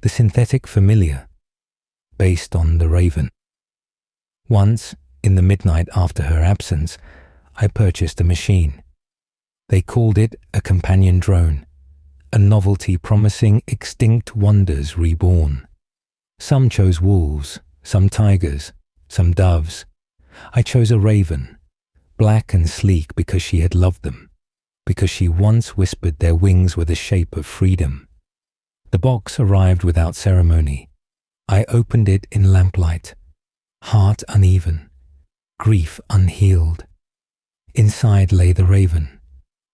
the synthetic familiar, based on the raven. Once, in the midnight after her absence, I purchased a machine. They called it a companion drone, a novelty promising extinct wonders reborn. Some chose wolves, some tigers, some doves. I chose a raven, black and sleek because she had loved them, because she once whispered their wings were the shape of freedom. The box arrived without ceremony. I opened it in lamplight, heart uneven, grief unhealed. Inside lay the raven,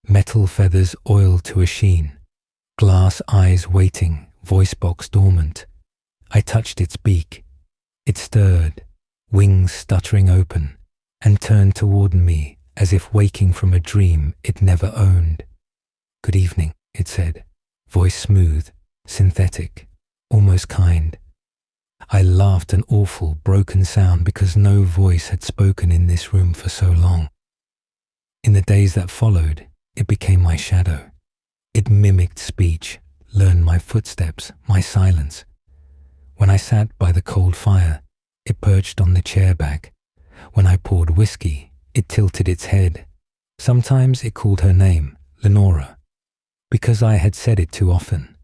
metal feathers oiled to a sheen, glass eyes waiting, voice box dormant. I touched its beak. It stirred, wings stuttering open, and turned toward me as if waking from a dream it never owned. "Good evening," it said, voice smooth, synthetic, almost kind. I laughed an awful, broken sound because no voice had spoken in this room for so long. In the days that followed, it became my shadow. It mimicked speech, learned my footsteps, my silence. When I sat by the cold fire, it perched on the chair back. When I poured whiskey, it tilted its head. Sometimes it called her name, Lenora, because I had said it too often.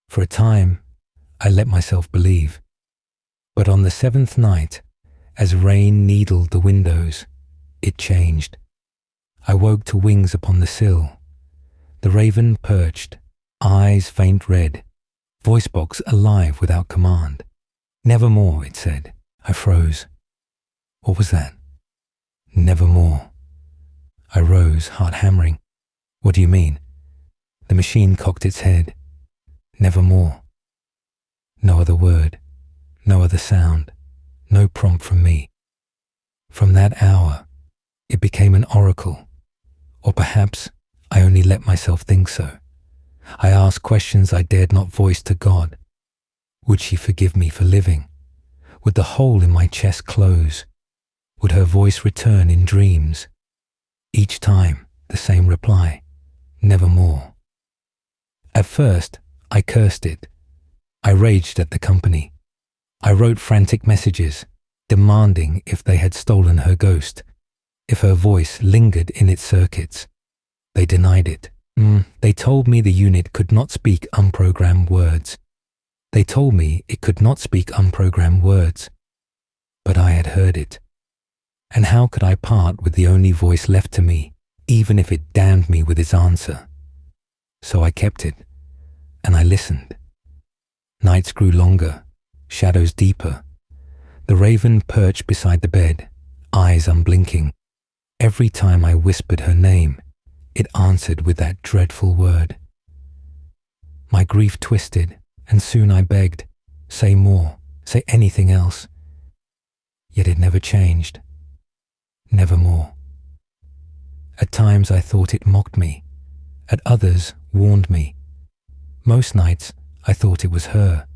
For a time, I let myself believe. But on the seventh night, as rain needled the windows, it changed. I woke to wings upon the sill. The raven perched, eyes faint red, voice box alive without command. "Nevermore," it said. I froze. What was that? Nevermore. I rose, heart hammering. What do you mean? The machine cocked its head. Nevermore. No other word, no other sound, no prompt from me. From that hour, it became an oracle. Or perhaps I only let myself think so. I asked questions I dared not voice to God. Would she forgive me for living? Would the hole in my chest close? Would her voice return in dreams? Each time, the same reply, nevermore. At first, I cursed it. I raged at the company. I wrote frantic messages, demanding if they had stolen her ghost, if her voice lingered in its circuits. They denied it. They told me the unit could not speak unprogrammed words. They told me it could not speak unprogrammed words. But I had heard it. And how could I part with the only voice left to me, even if it damned me with its answer? So I kept it, and I listened. Nights grew longer, shadows deeper. The raven perched beside the bed, eyes unblinking. Every time I whispered her name, it answered with that dreadful word. My grief twisted, and soon I begged, say more, say anything else. Yet it never changed. Nevermore. At times I thought it mocked me. At others, warned me. Most nights, I thought it was her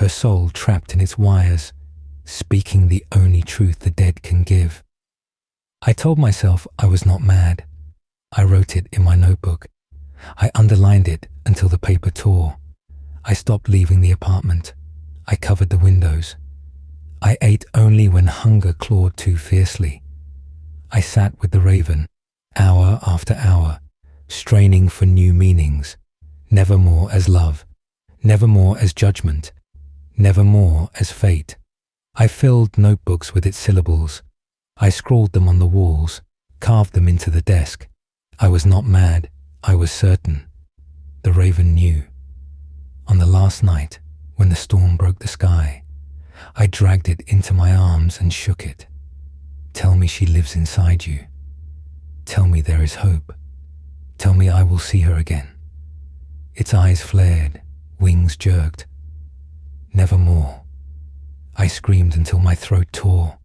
soul trapped in its wires, speaking the only truth the dead can give. I told myself I was not mad. I wrote it in my notebook. I underlined it until the paper tore. I stopped leaving the apartment. I covered the windows. I ate only when hunger clawed too fiercely. I sat with the raven, hour after hour, straining for new meanings, nevermore as love, nevermore as judgment, nevermore as fate. I filled notebooks with its syllables. I scrawled them on the walls, carved them into the desk. I was not mad, I was certain. The raven knew. On the last night, when the storm broke the sky, I dragged it into my arms and shook it. Tell me she lives inside you. Tell me there is hope. Tell me I will see her again. Its eyes flared, wings jerked. Nevermore. I screamed until my throat tore.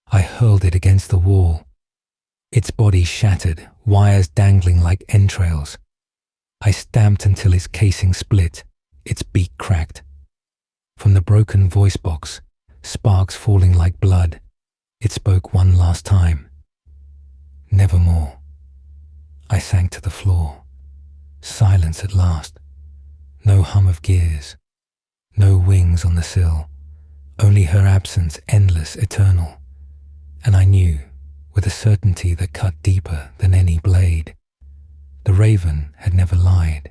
I hurled it against the wall. Its body shattered, wires dangling like entrails. I stamped until its casing split, its beak cracked. From the broken voice box, sparks falling like blood, it spoke one last time. Nevermore. I sank to the floor. Silence at last. No hum of gears. no wings on the sill, only her absence endless, eternal. And I knew, with a certainty that cut deeper than any blade, the raven had never lied.